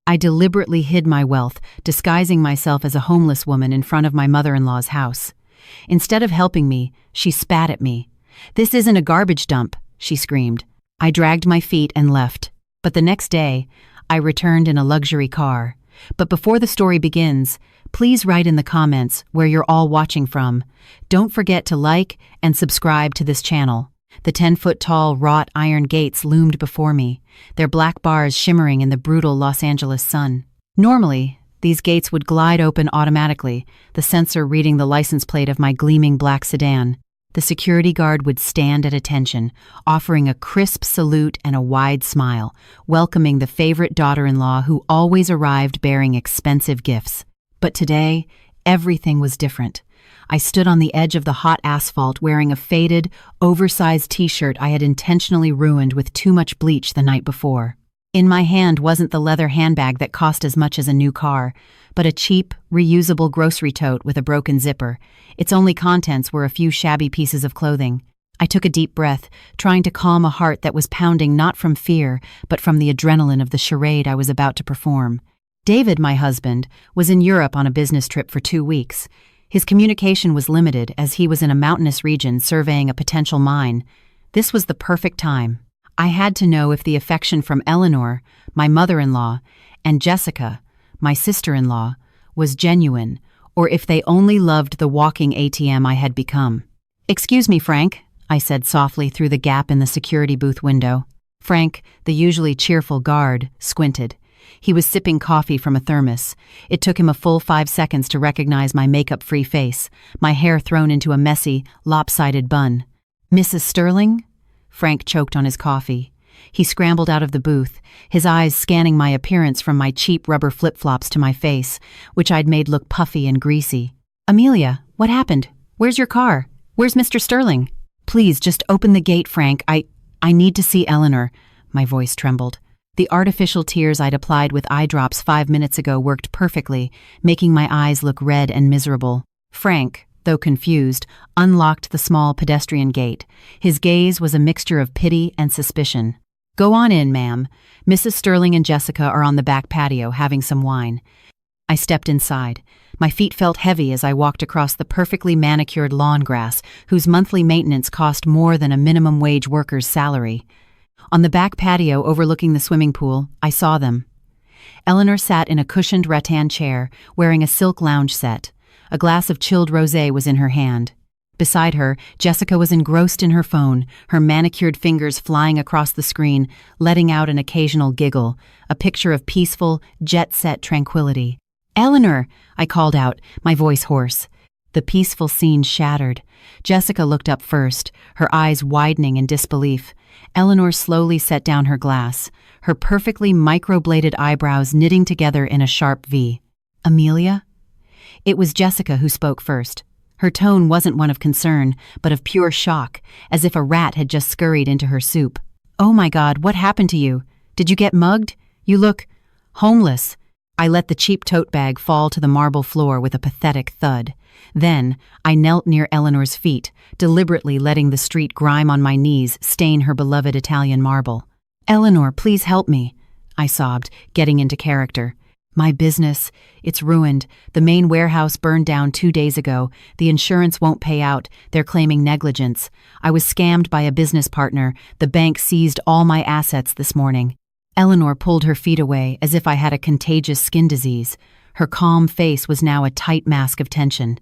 I deliberately hid my wealth, disguising myself as a homeless woman in front of my mother-in-law's house. Instead of helping me, she spat at me. "This isn't a garbage dump," she screamed. I dragged my feet and left. But the next day, I returned in a luxury car. But before the story begins, please write in the comments where you're all watching from. Don't forget to like and subscribe to this channel. The 10-foot-tall wrought iron gates loomed before me, their black bars shimmering in the brutal Los Angeles sun. Normally, these gates would glide open automatically, the sensor reading the license plate of my gleaming black sedan. The security guard would stand at attention, offering a crisp salute and a wide smile, welcoming the favorite daughter-in-law who always arrived bearing expensive gifts. But today, everything was different. I stood on the edge of the hot asphalt wearing a faded, oversized t-shirt I had intentionally ruined with too much bleach the night before. In my hand wasn't the leather handbag that cost as much as a new car, but a cheap, reusable grocery tote with a broken zipper. Its only contents were a few shabby pieces of clothing. I took a deep breath, trying to calm a heart that was pounding not from fear, but from the adrenaline of the charade I was about to perform. David, my husband, was in Europe on a business trip for 2 weeks. His communication was limited as he was in a mountainous region surveying a potential mine. This was the perfect time. I had to know if the affection from Eleanor, my mother-in-law, and Jessica, my sister-in-law, was genuine, or if they only loved the walking ATM I had become. "Excuse me, Frank," I said softly through the gap in the security booth window. Frank, the usually cheerful guard, squinted. He was sipping coffee from a thermos. It took him a full 5 seconds to recognize my makeup-free face, my hair thrown into a messy, lopsided bun. "Mrs. Sterling?" Frank choked on his coffee. He scrambled out of the booth, his eyes scanning my appearance from my cheap rubber flip-flops to my face, which I'd made look puffy and greasy. "Amelia, what happened? Where's your car? Where's Mr. Sterling?" "Please, just open the gate, Frank. I need to see Eleanor." My voice trembled. The artificial tears I'd applied with eye drops 5 minutes ago worked perfectly, making my eyes look red and miserable. Frank, though confused, unlocked the small pedestrian gate. His gaze was a mixture of pity and suspicion. "Go on in, ma'am. Mrs. Sterling and Jessica are on the back patio having some wine." I stepped inside. My feet felt heavy as I walked across the perfectly manicured lawn grass, whose monthly maintenance cost more than a minimum wage worker's salary. On the back patio overlooking the swimming pool, I saw them. Eleanor sat in a cushioned rattan chair, wearing a silk lounge set. A glass of chilled rosé was in her hand. Beside her, Jessica was engrossed in her phone, her manicured fingers flying across the screen, letting out an occasional giggle, a picture of peaceful, jet-set tranquility. "Eleanor!" I called out, my voice hoarse. The peaceful scene shattered. Jessica looked up first, her eyes widening in disbelief. Eleanor slowly set down her glass, her perfectly microbladed eyebrows knitting together in a sharp V. "Amelia?" It was Jessica who spoke first. Her tone wasn't one of concern, but of pure shock, as if a rat had just scurried into her soup. "Oh my God, what happened to you? Did you get mugged? You look homeless." I let the cheap tote bag fall to the marble floor with a pathetic thud. Then, I knelt near Eleanor's feet, deliberately letting the street grime on my knees stain her beloved Italian marble. "Eleanor, please help me," I sobbed, getting into character. "My business, it's ruined. The main warehouse burned down 2 days ago. The insurance won't pay out. They're claiming negligence. I was scammed by a business partner. The bank seized all my assets this morning." Eleanor pulled her feet away as if I had a contagious skin disease. Her calm face was now a tight mask of tension.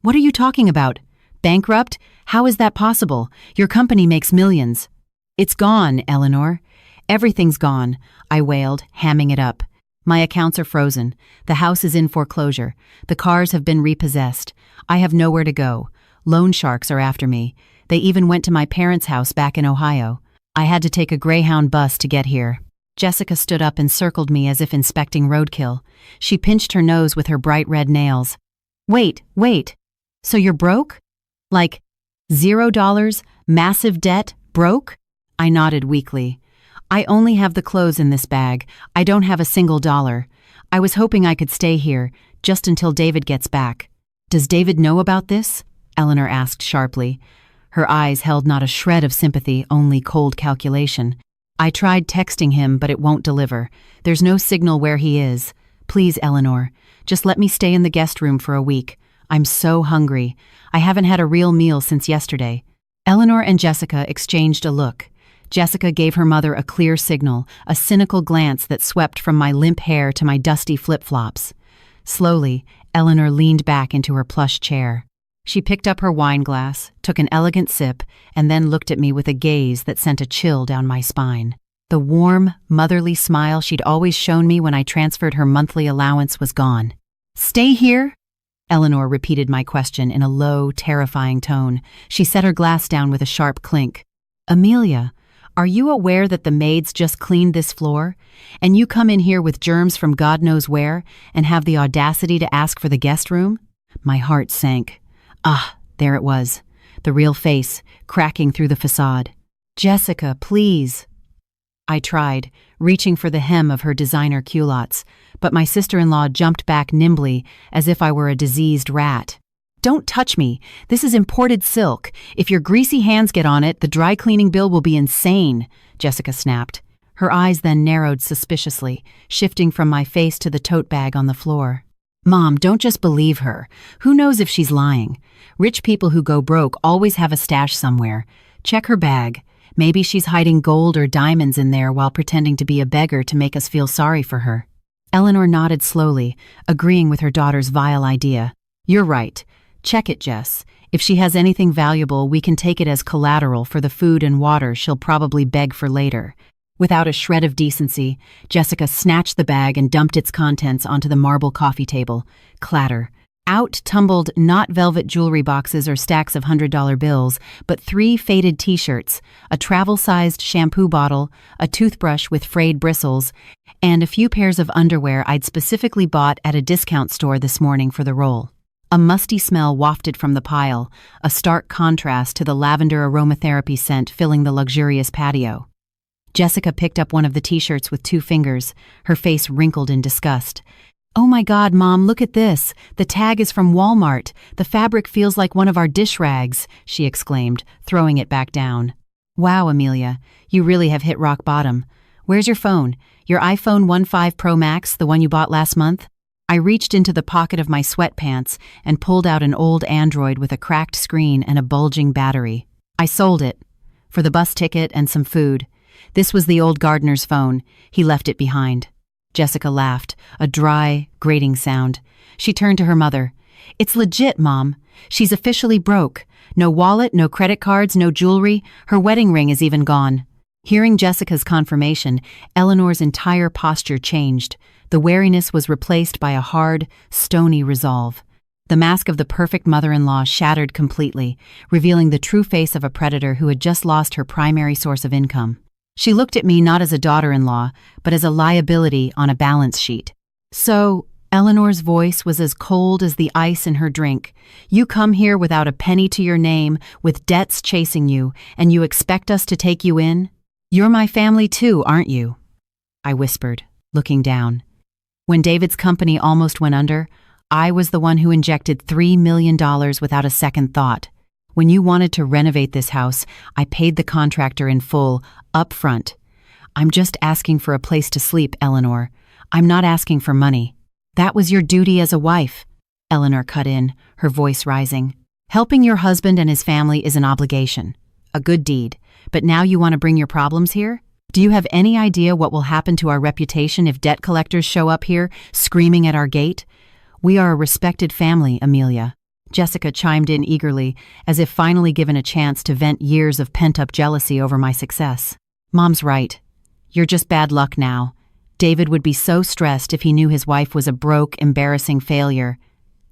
"What are you talking about? Bankrupt? How is that possible? Your company makes millions." "It's gone, Eleanor. Everything's gone," I wailed, hamming it up. "My accounts are frozen. The house is in foreclosure. The cars have been repossessed. I have nowhere to go. Loan sharks are after me. They even went to my parents' house back in Ohio. I had to take a Greyhound bus to get here." Jessica stood up and circled me as if inspecting roadkill. She pinched her nose with her bright red nails. Wait. So you're broke? Like, $0, massive debt, broke?" I nodded weakly. "I only have the clothes in this bag. I don't have a single dollar. I was hoping I could stay here, just until David gets back." "Does David know about this?" Eleanor asked sharply. Her eyes held not a shred of sympathy, only cold calculation. I tried texting him, but it won't deliver. There's no signal where he is. Please, Eleanor, just let me stay in the guest room for a week. I'm so hungry. I haven't had a real meal since yesterday. Eleanor and Jessica exchanged a look. Jessica gave her mother a clear signal, a cynical glance that swept from my limp hair to my dusty flip-flops. Slowly, Eleanor leaned back into her plush chair. She picked up her wine glass, took an elegant sip, and then looked at me with a gaze that sent a chill down my spine. The warm, motherly smile she'd always shown me when I transferred her monthly allowance was gone. "Stay here?" Eleanor repeated my question in a low, terrifying tone. She set her glass down with a sharp clink. "Amelia, are you aware that the maids just cleaned this floor? And you come in here with germs from God knows where and have the audacity to ask for the guest room?" My heart sank. Ah, there it was. The real face, cracking through the facade. "Jessica, please." I tried, reaching for the hem of her designer culottes, but my sister-in-law jumped back nimbly as if I were a diseased rat. "Don't touch me. This is imported silk. If your greasy hands get on it, the dry cleaning bill will be insane," Jessica snapped. Her eyes then narrowed suspiciously, shifting from my face to the tote bag on the floor. "Mom, don't just believe her. Who knows if she's lying? Rich people who go broke always have a stash somewhere. Check her bag. Maybe she's hiding gold or diamonds in there while pretending to be a beggar to make us feel sorry for her." Eleanor nodded slowly, agreeing with her daughter's vile idea. "You're right. Check it, Jess. If she has anything valuable, we can take it as collateral for the food and water she'll probably beg for later." Without a shred of decency, Jessica snatched the bag and dumped its contents onto the marble coffee table. Clatter. Out tumbled not velvet jewelry boxes or stacks of $100 bills, but 3 faded t-shirts, a travel-sized shampoo bottle, a toothbrush with frayed bristles, and a few pairs of underwear I'd specifically bought at a discount store this morning for the role. A musty smell wafted from the pile, a stark contrast to the lavender aromatherapy scent filling the luxurious patio. Jessica picked up one of the t-shirts with 2 fingers, her face wrinkled in disgust. "Oh my God, Mom, look at this. The tag is from Walmart. The fabric feels like one of our dish rags," she exclaimed, throwing it back down. "Wow, Amelia, you really have hit rock bottom. Where's your phone? Your iPhone 15 Pro Max, the one you bought last month?" I reached into the pocket of my sweatpants and pulled out an old Android with a cracked screen and a bulging battery. "I sold it. For the bus ticket and some food. This was the old gardener's phone. He left it behind." Jessica laughed, a dry, grating sound. She turned to her mother. "It's legit, Mom. She's officially broke. No wallet, no credit cards, no jewelry. Her wedding ring is even gone." Hearing Jessica's confirmation, Eleanor's entire posture changed. The wariness was replaced by a hard, stony resolve. The mask of the perfect mother-in-law shattered completely, revealing the true face of a predator who had just lost her primary source of income. She looked at me not as a daughter-in-law, but as a liability on a balance sheet. "So," Eleanor's voice was as cold as the ice in her drink, "you come here without a penny to your name, with debts chasing you, and you expect us to take you in? You're my family too, aren't you?" I whispered, looking down. When David's company almost went under, I was the one who injected $3 million without a second thought. When you wanted to renovate this house, I paid the contractor in full, up front. "I'm just asking for a place to sleep, Eleanor. I'm not asking for money." "That was your duty as a wife," Eleanor cut in, her voice rising. "Helping your husband and his family is an obligation, a good deed, but now you want to bring your problems here? Do you have any idea what will happen to our reputation if debt collectors show up here, screaming at our gate? We are a respected family, Amelia." Jessica chimed in eagerly, as if finally given a chance to vent years of pent-up jealousy over my success. "Mom's right. You're just bad luck now. David would be so stressed if he knew his wife was a broke, embarrassing failure.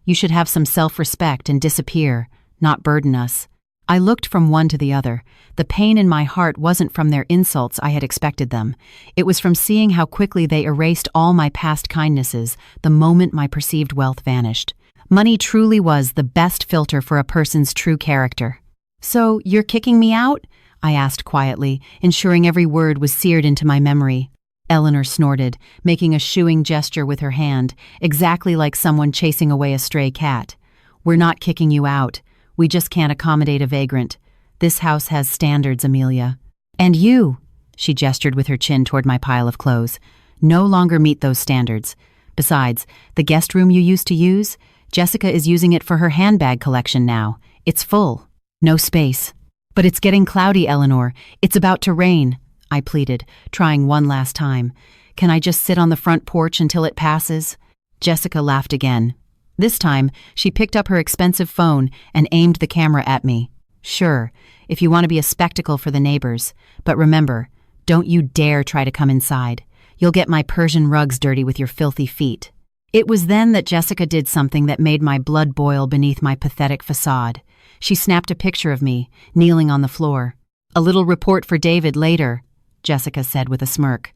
You should have some self-respect and disappear, not burden us." I looked from one to the other. The pain in my heart wasn't from their insults I had expected them. It was from seeing how quickly they erased all my past kindnesses the moment my perceived wealth vanished. Money truly was the best filter for a person's true character. "So, you're kicking me out?" I asked quietly, ensuring every word was seared into my memory. Eleanor snorted, making a shooing gesture with her hand, exactly like someone chasing away a stray cat. "We're not kicking you out. We just can't accommodate a vagrant. This house has standards, Amelia." "And you? She gestured with her chin toward my pile of clothes. No longer meet those standards. Besides, the guest room you used to use, Jessica is using it for her handbag collection now. It's full. No space. But it's getting cloudy, Eleanor. It's about to rain, I pleaded, trying one last time. Can I just sit on the front porch until it passes? Jessica laughed again. This time, she picked up her expensive phone and aimed the camera at me. Sure, if you want to be a spectacle for the neighbors. But remember, don't you dare try to come inside. You'll get my Persian rugs dirty with your filthy feet. It was then that Jessica did something that made my blood boil beneath my pathetic facade. She snapped a picture of me, kneeling on the floor. A little report for David later, Jessica said with a smirk.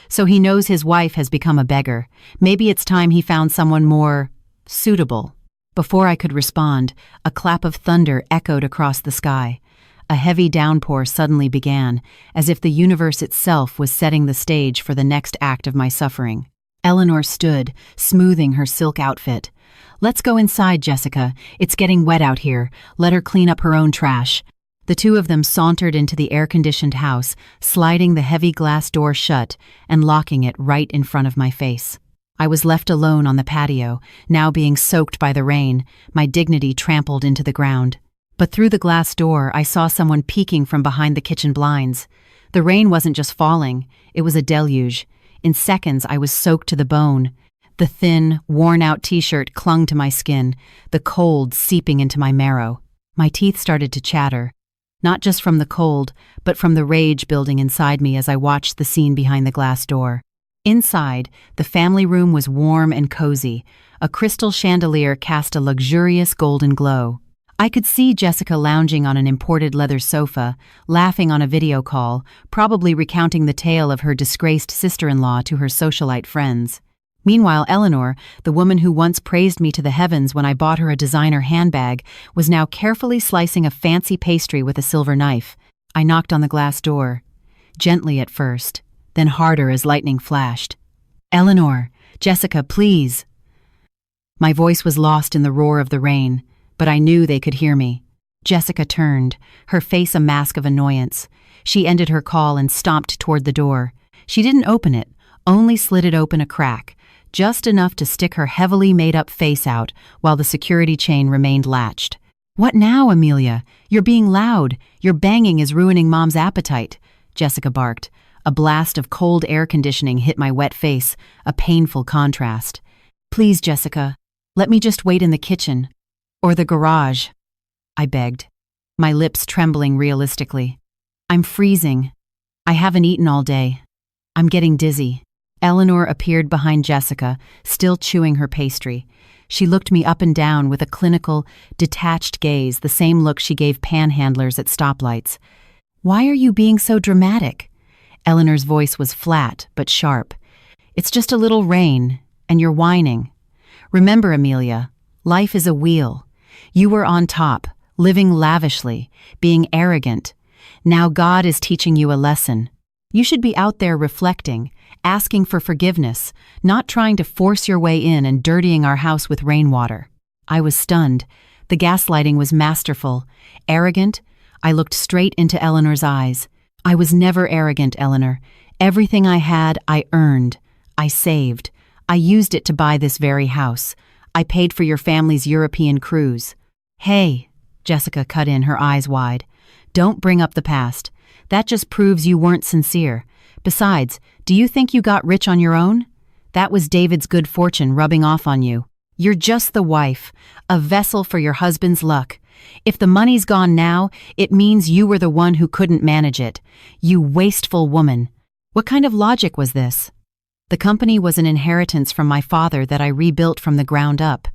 So he knows his wife has become a beggar. Maybe it's time he found someone more suitable. Before I could respond, a clap of thunder echoed across the sky. A heavy downpour suddenly began, as if the universe itself was setting the stage for the next act of my suffering. Eleanor stood, smoothing her silk outfit. Let's go inside, Jessica. It's getting wet out here. Let her clean up her own trash. The two of them sauntered into the air-conditioned house, sliding the heavy glass door shut and locking it right in front of my face. I was left alone on the patio, now being soaked by the rain, my dignity trampled into the ground. But through the glass door, I saw someone peeking from behind the kitchen blinds. The rain wasn't just falling, it was a deluge. In seconds, I was soaked to the bone. The thin, worn-out t-shirt clung to my skin, the cold seeping into my marrow. My teeth started to chatter, not just from the cold, but from the rage building inside me as I watched the scene behind the glass door. Inside, the family room was warm and cozy. A crystal chandelier cast a luxurious golden glow. I could see Jessica lounging on an imported leather sofa, laughing on a video call, probably recounting the tale of her disgraced sister-in-law to her socialite friends. Meanwhile, Eleanor, the woman who once praised me to the heavens when I bought her a designer handbag, was now carefully slicing a fancy pastry with a silver knife. I knocked on the glass door. Gently at first, then harder as lightning flashed. Eleanor, Jessica, please. My voice was lost in the roar of the rain, but I knew they could hear me. Jessica turned, her face a mask of annoyance. She ended her call and stomped toward the door. She didn't open it, only slid it open a crack, just enough to stick her heavily made-up face out while the security chain remained latched. What now, Amelia? You're being loud. Your banging is ruining Mom's appetite, Jessica barked. A blast of cold air conditioning hit my wet face, a painful contrast. Please, Jessica, let me just wait in the kitchen. Or the garage, I begged, my lips trembling realistically. I'm freezing. I haven't eaten all day. I'm getting dizzy. Eleanor appeared behind Jessica, still chewing her pastry. She looked me up and down with a clinical, detached gaze, the same look she gave panhandlers at stoplights. Why are you being so dramatic? Eleanor's voice was flat but sharp. It's just a little rain, and you're whining. Remember, Amelia, life is a wheel. You were on top, living lavishly, being arrogant. Now God is teaching you a lesson. You should be out there reflecting, asking for forgiveness, not trying to force your way in and dirtying our house with rainwater. I was stunned. The gaslighting was masterful. Arrogant? I looked straight into Eleanor's eyes. I was never arrogant, Eleanor. Everything I had, I earned. I saved. I used it to buy this very house. I paid for your family's European cruise. Hey, Jessica cut in, her eyes wide. Don't bring up the past. That just proves you weren't sincere. Besides, do you think you got rich on your own? That was David's good fortune rubbing off on you. You're just the wife, a vessel for your husband's luck. If the money's gone now, it means you were the one who couldn't manage it. You wasteful woman. What kind of logic was this? The company was an inheritance from my father that I rebuilt from the ground up.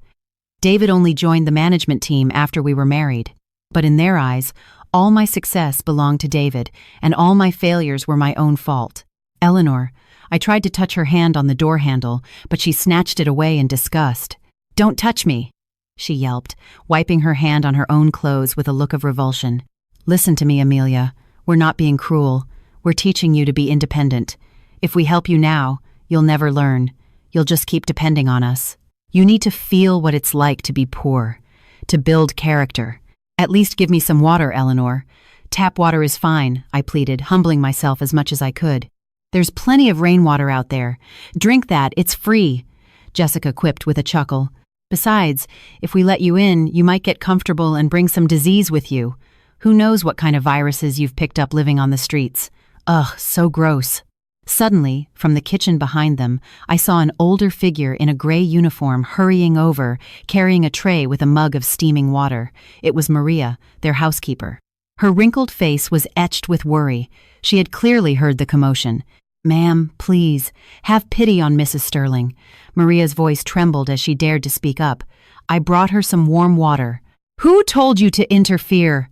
David only joined the management team after we were married. But in their eyes, all my success belonged to David, and all my failures were my own fault. Eleanor, I tried to touch her hand on the door handle, but she snatched it away in disgust. Don't touch me, she yelped, wiping her hand on her own clothes with a look of revulsion. Listen to me, Amelia. We're not being cruel. We're teaching you to be independent. If we help you now, you'll never learn. You'll just keep depending on us. You need to feel what it's like to be poor, to build character. At least give me some water, Eleanor. Tap water is fine, I pleaded, humbling myself as much as I could. There's plenty of rainwater out there. Drink that, it's free, Jessica quipped with a chuckle. Besides, if we let you in, you might get comfortable and bring some disease with you. Who knows what kind of viruses you've picked up living on the streets. Ugh, so gross. Suddenly, from the kitchen behind them, I saw an older figure in a gray uniform hurrying over, carrying a tray with a mug of steaming water. It was Maria, their housekeeper. Her wrinkled face was etched with worry. She had clearly heard the commotion. "Ma'am, please, have pity on Mrs. Sterling." Maria's voice trembled as she dared to speak up. "I brought her some warm water." "Who told you to interfere?"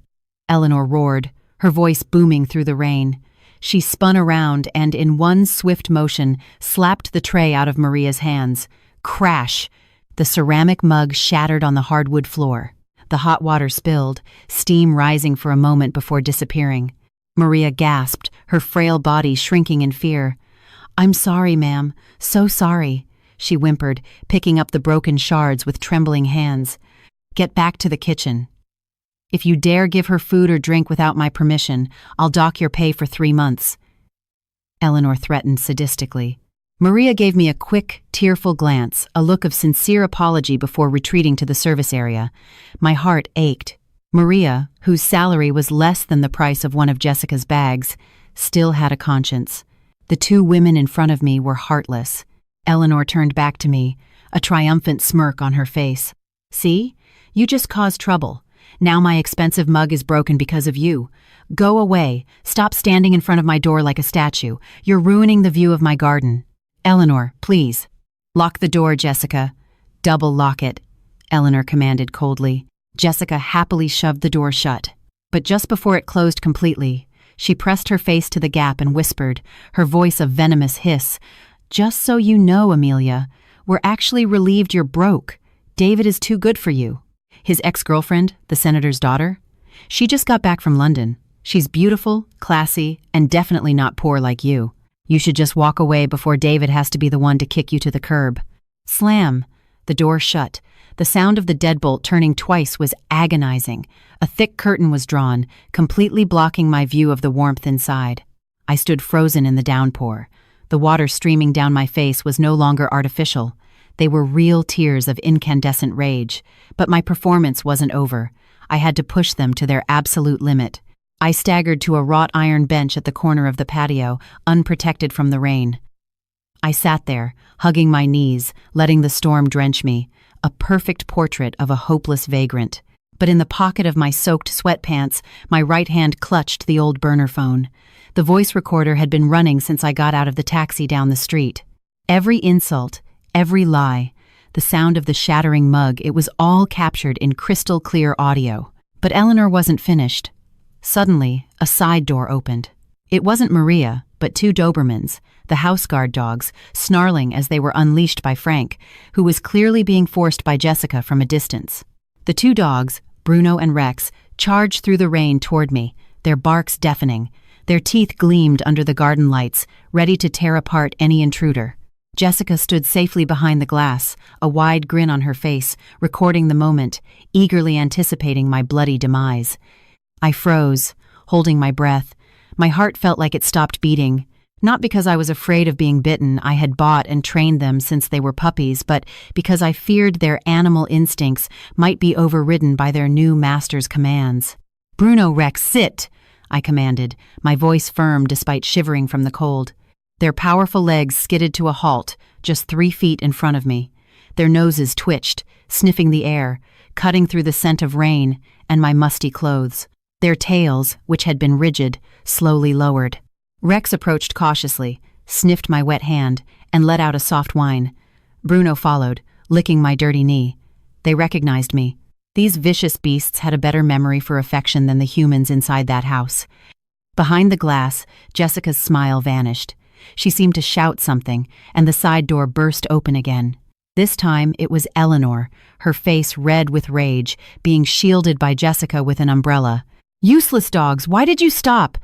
Eleanor roared, her voice booming through the rain. She spun around and, in one swift motion, slapped the tray out of Maria's hands. Crash! The ceramic mug shattered on the hardwood floor. The hot water spilled, steam rising for a moment before disappearing. Maria gasped, her frail body shrinking in fear. "I'm sorry, ma'am, so sorry," she whimpered, picking up the broken shards with trembling hands. "Get back to the kitchen. If you dare give her food or drink without my permission, I'll dock your pay for 3 months." Eleanor threatened sadistically. Maria gave me a quick, tearful glance, a look of sincere apology before retreating to the service area. My heart ached. Maria, whose salary was less than the price of one of Jessica's bags, still had a conscience. The 2 women in front of me were heartless. Eleanor turned back to me, a triumphant smirk on her face. "See? You just caused trouble. Now my expensive mug is broken because of you. Go away. Stop standing in front of my door like a statue. You're ruining the view of my garden." "Eleanor, please." "Lock the door, Jessica. Double lock it," Eleanor commanded coldly. Jessica happily shoved the door shut. But just before it closed completely, she pressed her face to the gap and whispered, her voice a venomous hiss, "Just so you know, Amelia, we're actually relieved you're broke. David is too good for you." His ex-girlfriend, the senator's daughter? She just got back from London. She's beautiful, classy, and definitely not poor like you. You should just walk away before David has to be the one to kick you to the curb. Slam. The door shut. The sound of the deadbolt turning twice was agonizing. A thick curtain was drawn, completely blocking my view of the warmth inside. I stood frozen in the downpour. The water streaming down my face was no longer artificial. They were real tears of incandescent rage. But my performance wasn't over. I had to push them to their absolute limit. I staggered to a wrought iron bench at the corner of the patio, unprotected from the rain. I sat there, hugging my knees, letting the storm drench me, a perfect portrait of a hopeless vagrant. But in the pocket of my soaked sweatpants, my right hand clutched the old burner phone. The voice recorder had been running since I got out of the taxi down the street. Every insult, every lie, the sound of the shattering mug, it was all captured in crystal-clear audio. But Eleanor wasn't finished. Suddenly, a side door opened. It wasn't Maria, but 2 Dobermans, the house guard dogs, snarling as they were unleashed by Frank, who was clearly being forced by Jessica from a distance. The 2 dogs, Bruno and Rex, charged through the rain toward me, their barks deafening. Their teeth gleamed under the garden lights, ready to tear apart any intruder. Jessica stood safely behind the glass, a wide grin on her face, recording the moment, eagerly anticipating my bloody demise. I froze, holding my breath. My heart felt like it stopped beating. Not because I was afraid of being bitten, I had bought and trained them since they were puppies, but because I feared their animal instincts might be overridden by their new master's commands. "Bruno, Rex, sit!" I commanded, my voice firm despite shivering from the cold. Their powerful legs skidded to a halt, just 3 feet in front of me. Their noses twitched, sniffing the air, cutting through the scent of rain and my musty clothes. Their tails, which had been rigid, slowly lowered. Rex approached cautiously, sniffed my wet hand, and let out a soft whine. Bruno followed, licking my dirty knee. They recognized me. These vicious beasts had a better memory for affection than the humans inside that house. Behind the glass, Jessica's smile vanished. She seemed to shout something, and the side door burst open again. This time it was Eleanor, her face red with rage, being shielded by Jessica with an umbrella. "Useless dogs, why did you stop?"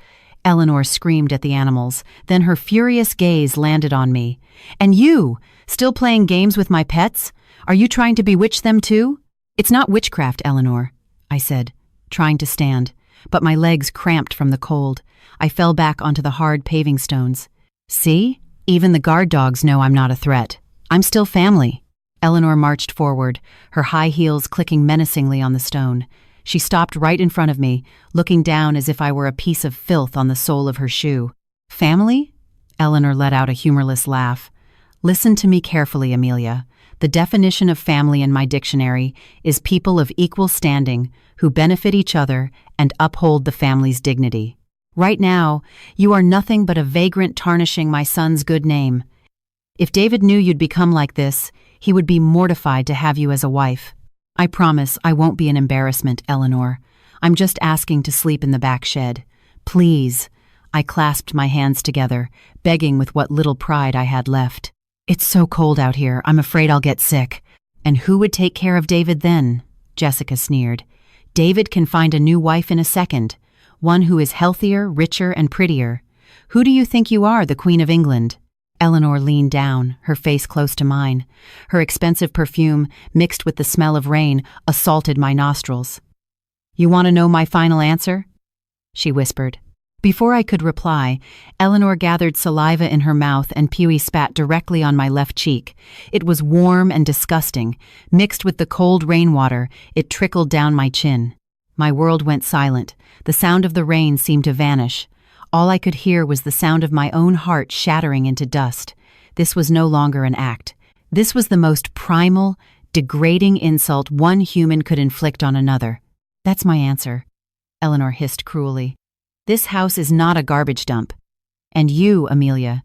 Eleanor screamed at the animals, then her furious gaze landed on me. "And you, still playing games with my pets? Are you trying to bewitch them too?" "It's not witchcraft, Eleanor," I said, trying to stand. but my legs cramped from the cold. I fell back onto the hard paving stones. See? Even the guard dogs know I'm not a threat. I'm still family. Eleanor marched forward, her high heels clicking menacingly on the stone. She stopped right in front of me, looking down as if I were a piece of filth on the sole of her shoe. Family? Eleanor let out a humorless laugh. Listen to me carefully, Amelia. The definition of family in my dictionary is people of equal standing who benefit each other and uphold the family's dignity. Right now, you are nothing but a vagrant tarnishing my son's good name. If David knew you'd become like this, he would be mortified to have you as a wife. I promise I won't be an embarrassment, Eleanor. I'm just asking to sleep in the back shed. Please. I clasped my hands together, begging with what little pride I had left. It's so cold out here, I'm afraid I'll get sick. And who would take care of David then? Jessica sneered. David can find a new wife in a second. One who is healthier, richer, and prettier. Who do you think you are, the Queen of England? Eleanor leaned down, her face close to mine. Her expensive perfume, mixed with the smell of rain, assaulted my nostrils. You want to know my final answer? She whispered. Before I could reply, Eleanor gathered saliva in her mouth and Pewee spat directly on my left cheek. It was warm and disgusting. Mixed with the cold rainwater, it trickled down my chin. My world went silent. The sound of the rain seemed to vanish. All I could hear was the sound of my own heart shattering into dust. This was no longer an act. This was the most primal, degrading insult one human could inflict on another. That's my answer, Eleanor hissed cruelly. This house is not a garbage dump. And you, Amelia,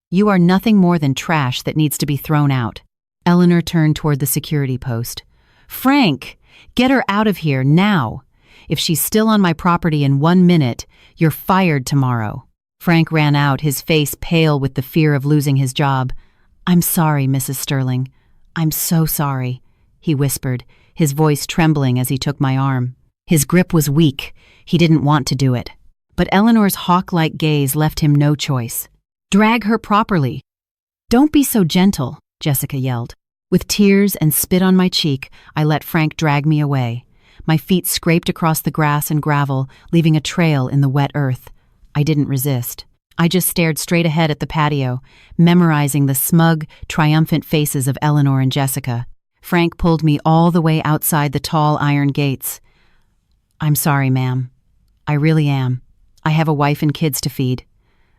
you are nothing more than trash that needs to be thrown out. Eleanor turned toward the security post. Frank, get her out of here now. If she's still on my property in 1 minute, you're fired tomorrow. Frank ran out, his face pale with the fear of losing his job. I'm sorry, Mrs. Sterling. I'm so sorry, he whispered, his voice trembling as he took my arm. His grip was weak. He didn't want to do it. But Eleanor's hawk-like gaze left him no choice. Drag her properly. Don't be so gentle, Jessica yelled. With tears and spit on my cheek, I let Frank drag me away. My feet scraped across the grass and gravel, leaving a trail in the wet earth. I didn't resist. I just stared straight ahead at the patio, memorizing the smug, triumphant faces of Eleanor and Jessica. Frank pulled me all the way outside the tall iron gates. I'm sorry, ma'am. I really am. I have a wife and kids to feed.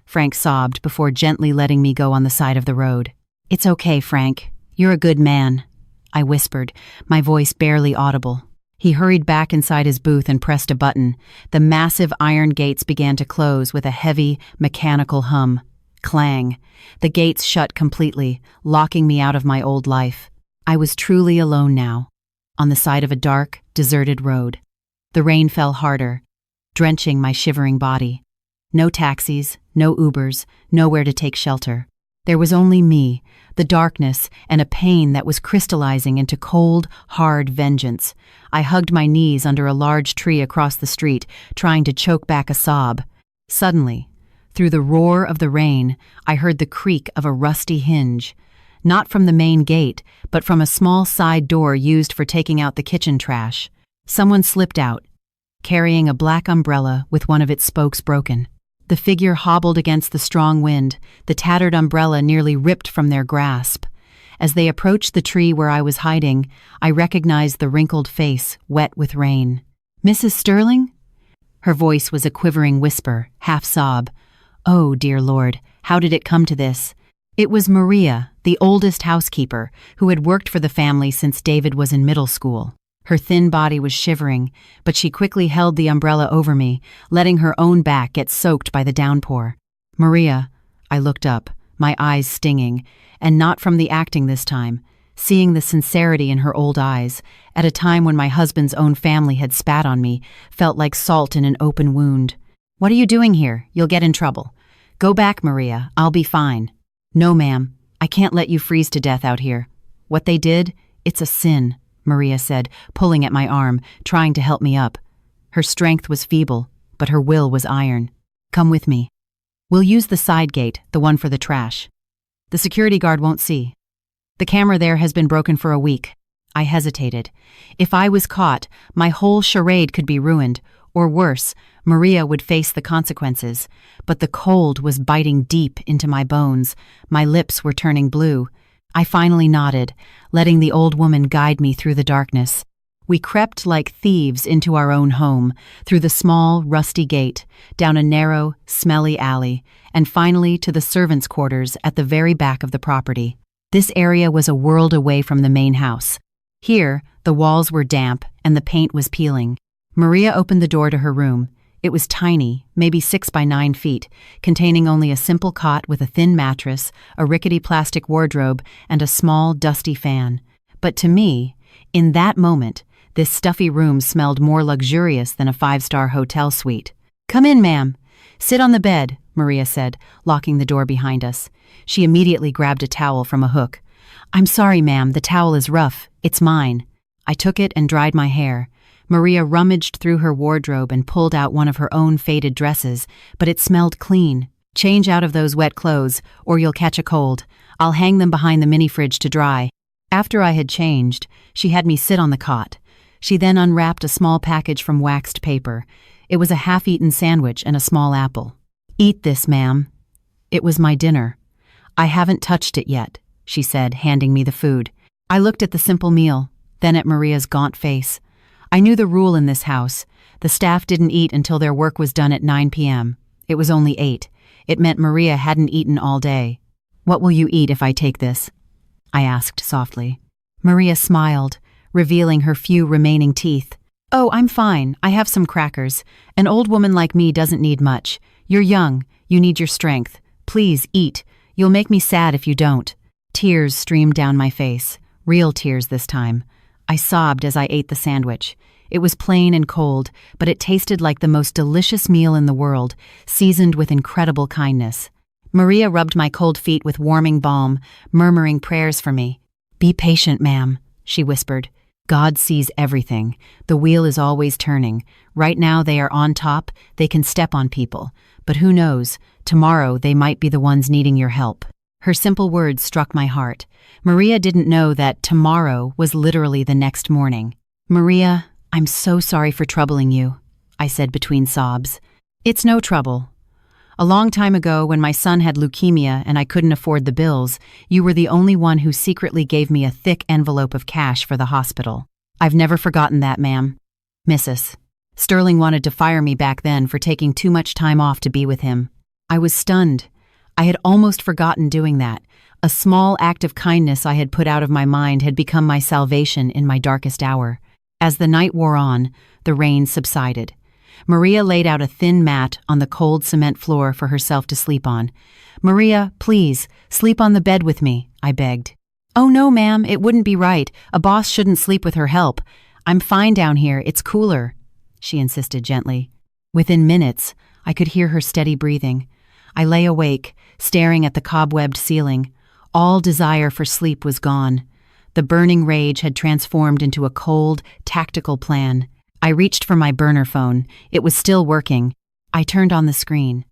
Frank sobbed before gently letting me go on the side of the road. It's okay, Frank. You're a good man, I whispered, my voice barely audible. He hurried back inside his booth and pressed a button. The massive iron gates began to close with a heavy, mechanical hum. Clang. The gates shut completely, locking me out of my old life. I was truly alone now, on the side of a dark, deserted road. The rain fell harder, drenching my shivering body. No taxis, no Ubers, nowhere to take shelter. There was only me, the darkness, and a pain that was crystallizing into cold, hard vengeance. I hugged my knees under a large tree across the street, trying to choke back a sob. Suddenly, through the roar of the rain, I heard the creak of a rusty hinge. Not from the main gate, but from a small side door used for taking out the kitchen trash. Someone slipped out, carrying a black umbrella with one of its spokes broken. The figure hobbled against the strong wind, the tattered umbrella nearly ripped from their grasp. As they approached the tree where I was hiding, I recognized the wrinkled face, wet with rain. Mrs. Sterling? Her voice was a quivering whisper, half sob. Oh, dear Lord, how did it come to this? It was Maria, the oldest housekeeper, who had worked for the family since David was in middle school. Her thin body was shivering, but she quickly held the umbrella over me, letting her own back get soaked by the downpour. Maria, I looked up, my eyes stinging, and not from the acting this time, seeing the sincerity in her old eyes, at a time when my husband's own family had spat on me, felt like salt in an open wound. What are you doing here? You'll get in trouble. Go back, Maria. I'll be fine. No, ma'am. I can't let you freeze to death out here. What they did, it's a sin, Maria said, pulling at my arm, trying to help me up. Her strength was feeble, but her will was iron. Come with me. We'll use the side gate, the one for the trash. The security guard won't see. The camera there has been broken for a week. I hesitated. If I was caught, my whole charade could be ruined, Or worse, Maria would face the consequences. But the cold was biting deep into my bones. My lips were turning blue. I finally nodded, letting the old woman guide me through the darkness. We crept like thieves into our own home, through the small, rusty gate, down a narrow, smelly alley, and finally to the servants' quarters at the very back of the property. This area was a world away from the main house. Here, the walls were damp and the paint was peeling. Maria opened the door to her room. It was tiny, maybe 6 by 9 feet, containing only a simple cot with a thin mattress, a rickety plastic wardrobe, and a small, dusty fan. But to me, in that moment, this stuffy room smelled more luxurious than a 5-star hotel suite. "Come in, ma'am. Sit on the bed," Maria said, locking the door behind us. She immediately grabbed a towel from a hook. "I'm sorry, ma'am, the towel is rough. It's mine." I took it and dried my hair. Maria rummaged through her wardrobe and pulled out one of her own faded dresses, but it smelled clean. "Change out of those wet clothes, or you'll catch a cold. I'll hang them behind the mini-fridge to dry." After I had changed, she had me sit on the cot. She then unwrapped a small package from waxed paper. It was a half-eaten sandwich and a small apple. "Eat this, ma'am." It was my dinner. "I haven't touched it yet," she said, handing me the food. I looked at the simple meal, then at Maria's gaunt face. I knew the rule in this house. The staff didn't eat until their work was done at 9 p.m. It was only 8. It meant Maria hadn't eaten all day. "What will you eat if I take this?" I asked softly. Maria smiled, revealing her few remaining teeth. "Oh, I'm fine. I have some crackers. An old woman like me doesn't need much. You're young. You need your strength. Please, eat. You'll make me sad if you don't." Tears streamed down my face. Real tears this time. I sobbed as I ate the sandwich. It was plain and cold, but it tasted like the most delicious meal in the world, seasoned with incredible kindness. Maria rubbed my cold feet with warming balm, murmuring prayers for me. "Be patient, ma'am," she whispered. "God sees everything. The wheel is always turning. Right now they are on top, they can step on people. But who knows, tomorrow they might be the ones needing your help." Her simple words struck my heart. Maria didn't know that tomorrow was literally the next morning. "Maria, I'm so sorry for troubling you," I said between sobs. "It's no trouble. A long time ago, when my son had leukemia and I couldn't afford the bills, you were the only one who secretly gave me a thick envelope of cash for the hospital. I've never forgotten that, ma'am. Mrs. Sterling wanted to fire me back then for taking too much time off to be with him. I was stunned. I had almost forgotten doing that. A small act of kindness I had put out of my mind had become my salvation in my darkest hour. As the night wore on, the rain subsided. Maria laid out a thin mat on the cold cement floor for herself to sleep on. "Maria, please, sleep on the bed with me," I begged. "Oh no, ma'am, it wouldn't be right. A boss shouldn't sleep with her help. I'm fine down here, it's cooler," she insisted gently. Within minutes, I could hear her steady breathing. I lay awake, staring at the cobwebbed ceiling. All desire for sleep was gone. The burning rage had transformed into a cold, tactical plan. I reached for my burner phone. It was still working. I turned on the screen.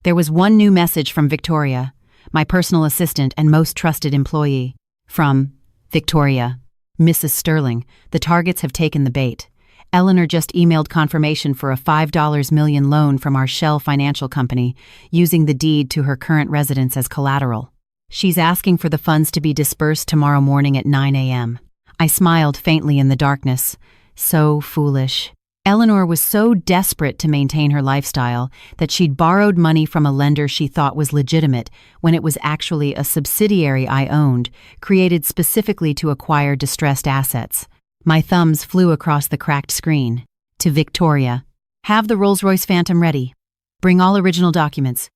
There was one new message from Victoria, my personal assistant and most trusted employee. From Victoria. "Mrs. Sterling, the targets have taken the bait. Eleanor just emailed confirmation for a $5 million loan from our Shell Financial Company, using the deed to her current residence as collateral. She's asking for the funds to be dispersed tomorrow morning at 9 a.m. I smiled faintly in the darkness. So foolish. Eleanor was so desperate to maintain her lifestyle that she'd borrowed money from a lender she thought was legitimate when it was actually a subsidiary I owned, created specifically to acquire distressed assets. My thumbs flew across the cracked screen. To Victoria. "Have the Rolls-Royce Phantom ready. Bring all original documents.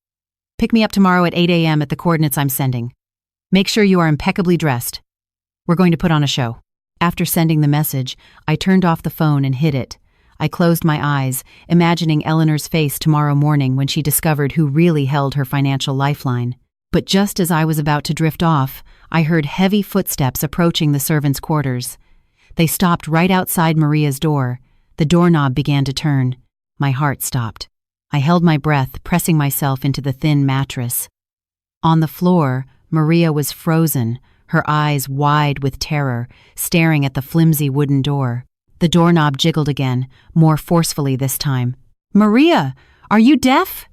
Pick me up tomorrow at 8 a.m. at the coordinates I'm sending. Make sure you are impeccably dressed. We're going to put on a show." After sending the message, I turned off the phone and hid it. I closed my eyes, imagining Eleanor's face tomorrow morning when she discovered who really held her financial lifeline. But just as I was about to drift off, I heard heavy footsteps approaching the servants' quarters. They stopped right outside Maria's door. The doorknob began to turn. My heart stopped. I held my breath, pressing myself into the thin mattress. On the floor, Maria was frozen, her eyes wide with terror, staring at the flimsy wooden door. The doorknob jiggled again, more forcefully this time. "Maria, are you deaf?"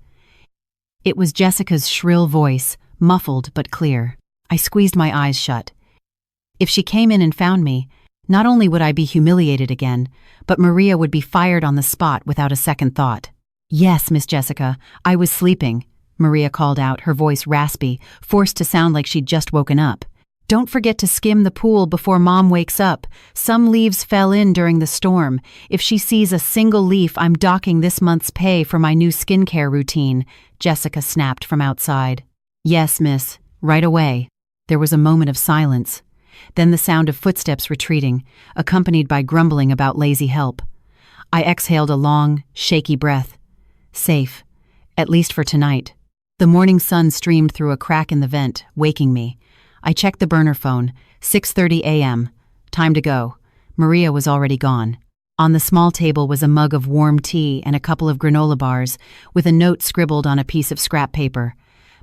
It was Jessica's shrill voice, muffled but clear. I squeezed my eyes shut. If she came in and found me, not only would I be humiliated again, but Maria would be fired on the spot without a second thought. "Yes, Miss Jessica, I was sleeping," Maria called out, her voice raspy, forced to sound like she'd just woken up. "Don't forget to skim the pool before Mom wakes up. Some leaves fell in during the storm. If she sees a single leaf, I'm docking this month's pay for my new skincare routine," Jessica snapped from outside. "Yes, miss, right away." There was a moment of silence. Then the sound of footsteps retreating, accompanied by grumbling about lazy help. I exhaled a long, shaky breath. Safe, at least for tonight. The morning sun streamed through a crack in the vent, waking me. I checked the burner phone, 6:30 a.m. Time to go. Maria was already gone. On the small table was a mug of warm tea and a couple of granola bars, with a note scribbled on a piece of scrap paper.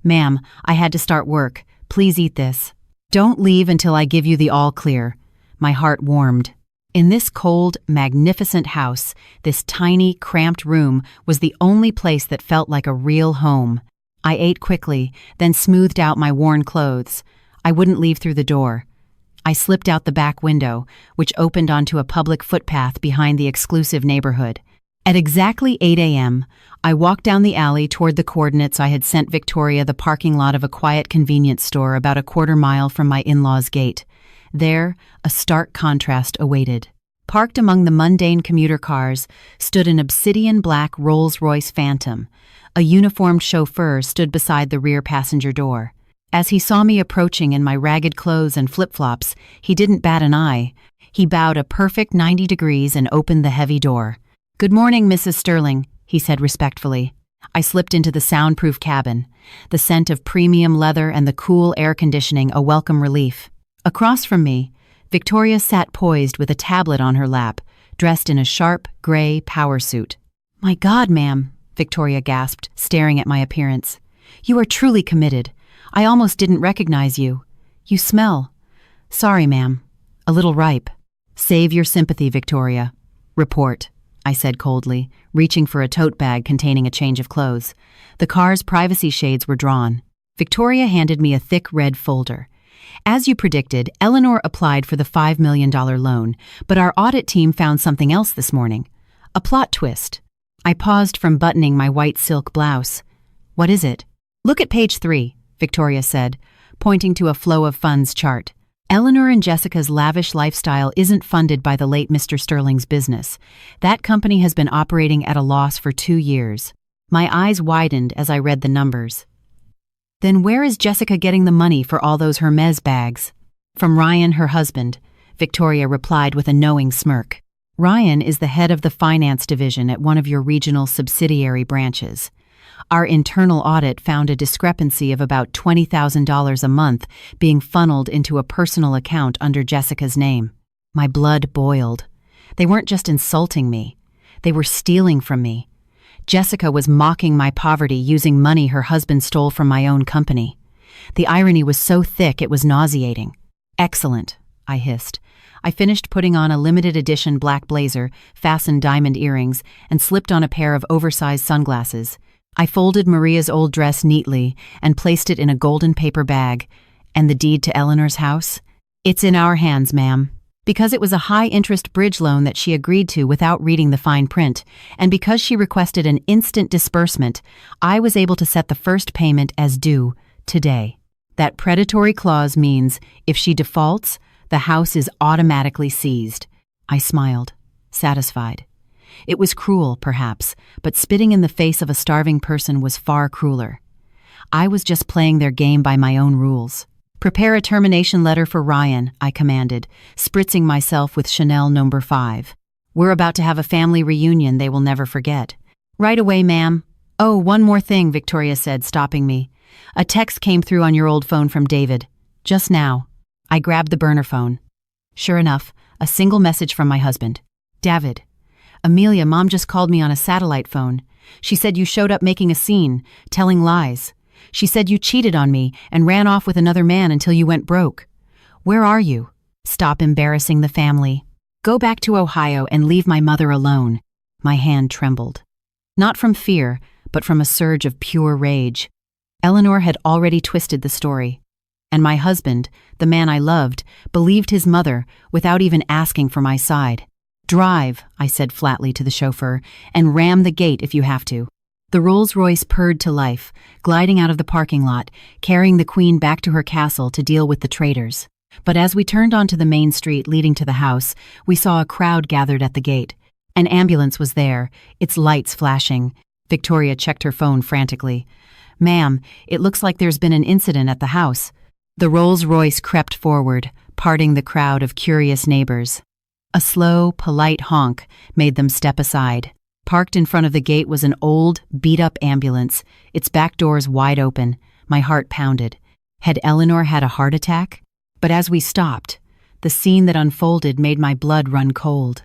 "Ma'am, I had to start work. Please eat this. Don't leave until I give you the all clear." My heart warmed. In this cold, magnificent house, this tiny, cramped room was the only place that felt like a real home. I ate quickly, then smoothed out my worn clothes. I wouldn't leave through the door. I slipped out the back window, which opened onto a public footpath behind the exclusive neighborhood. At exactly 8 a.m., I walked down the alley toward the coordinates I had sent Victoria, the parking lot of a quiet convenience store about a quarter-mile from my in-laws' gate. There, a stark contrast awaited. Parked among the mundane commuter cars stood an obsidian-black Rolls-Royce Phantom. A uniformed chauffeur stood beside the rear passenger door. As he saw me approaching in my ragged clothes and flip-flops, he didn't bat an eye. He bowed a perfect 90 degrees and opened the heavy door. "Good morning, Mrs. Sterling," he said respectfully. I slipped into the soundproof cabin, the scent of premium leather and the cool air conditioning a welcome relief. Across from me, Victoria sat poised with a tablet on her lap, dressed in a sharp, gray power suit. "My God, ma'am," Victoria gasped, staring at my appearance. "You are truly committed. I almost didn't recognize you. You smell." "Sorry, ma'am. A little ripe." "Save your sympathy, Victoria. Report," I said coldly, reaching for a tote bag containing a change of clothes. The car's privacy shades were drawn. Victoria handed me a thick red folder. "As you predicted, Eleanor applied for the $5 million loan, but our audit team found something else this morning. A plot twist." I paused from buttoning my white silk blouse. "What is it?" "Look at page 3, Victoria said, pointing to a flow of funds chart. "Eleanor and Jessica's lavish lifestyle isn't funded by the late Mr. Sterling's business. That company has been operating at a loss for 2 years. My eyes widened as I read the numbers. "Then where is Jessica getting the money for all those Hermes bags?" "From Ryan, her husband," Victoria replied with a knowing smirk. "Ryan is the head of the finance division at one of your regional subsidiary branches. Our internal audit found a discrepancy of about $20,000 a month being funneled into a personal account under Jessica's name." My blood boiled. They weren't just insulting me. They were stealing from me. Jessica was mocking my poverty using money her husband stole from my own company. The irony was so thick it was nauseating. "Excellent," I hissed. I finished putting on a limited edition black blazer, fastened diamond earrings, and slipped on a pair of oversized sunglasses. I folded Maria's old dress neatly and placed it in a golden paper bag. "And the deed to Eleanor's house?" "It's in our hands, ma'am." Because it was a high-interest bridge loan that she agreed to without reading the fine print, and because she requested an instant disbursement, I was able to set the first payment as due today. That predatory clause means if she defaults, the house is automatically seized. I smiled, satisfied. It was cruel, perhaps, but spitting in the face of a starving person was far crueler. I was just playing their game by my own rules. "Prepare a termination letter for Ryan," I commanded, spritzing myself with Chanel No. 5. "We're about to have a family reunion they will never forget." "Right away, ma'am." "Oh, one more thing," Victoria said, stopping me. "A text came through on your old phone from David. Just now." I grabbed the burner phone. Sure enough, a single message from my husband. "David. Amelia, Mom just called me on a satellite phone. She said you showed up making a scene, telling lies. She said you cheated on me and ran off with another man until you went broke. Where are you? Stop embarrassing the family." Go back to Ohio and leave my mother alone. My hand trembled. Not from fear, but from a surge of pure rage. Eleanor had already twisted the story. And my husband, the man I loved, believed his mother without even asking for my side. Drive, I said flatly to the chauffeur, and ram the gate if you have to. The Rolls-Royce purred to life, gliding out of the parking lot, carrying the Queen back to her castle to deal with the traitors. But as we turned onto the main street leading to the house, we saw a crowd gathered at the gate. An ambulance was there, its lights flashing. Victoria checked her phone frantically. "Ma'am, it looks like there's been an incident at the house." The Rolls-Royce crept forward, parting the crowd of curious neighbors. A slow, polite honk made them step aside. Parked in front of the gate was an old, beat-up ambulance, its back doors wide open. My heart pounded. Had Eleanor had a heart attack? But as we stopped, the scene that unfolded made my blood run cold.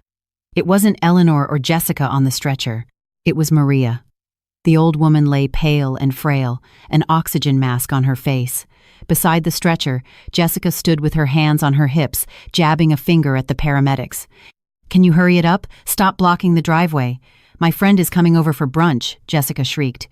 It wasn't Eleanor or Jessica on the stretcher. It was Maria. The old woman lay pale and frail, an oxygen mask on her face. Beside the stretcher, Jessica stood with her hands on her hips, jabbing a finger at the paramedics. "Can you hurry it up? Stop blocking the driveway. My friend is coming over for brunch," Jessica shrieked.